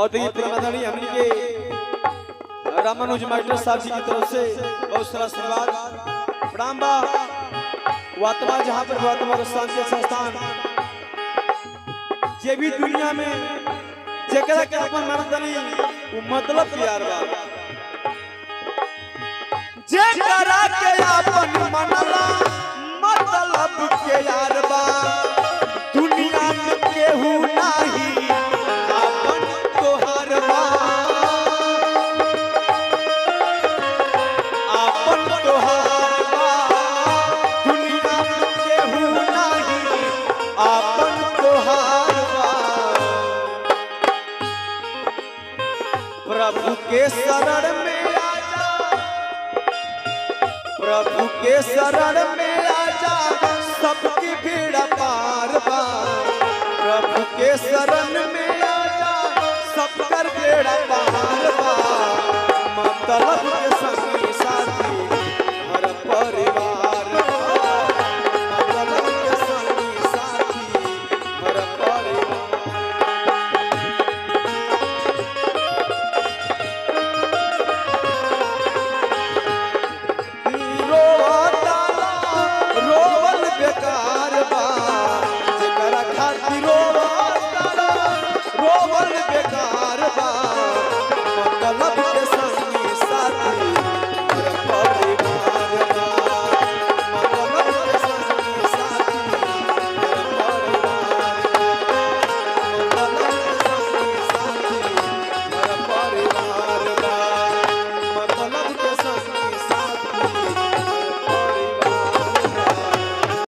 और देखिए प्रमादानी हमनी के रामानुज मास्टर साहब जी की तरफ से बहुत सारा आशीर्वाद प्रणाम बा। वातवा जहाँ पर वातवा शांति संस्थान जे भी दुनिया में जेकरा के अपन मर्दनी वो मतलब प्यार बा जेकरा के अपन मनला मतलब के यार बा दुनिया में केहू नहीं अपन तोहार बा अपन तोहार बा दुनिया में केहू नहीं अपन तोहार बा। प्रभु के शरण में आजा प्रभु के शरण में आजा सबकी भीड़ पार बा प्रभु के शरण में आजा सबकर बेड़ा पार बा मतलब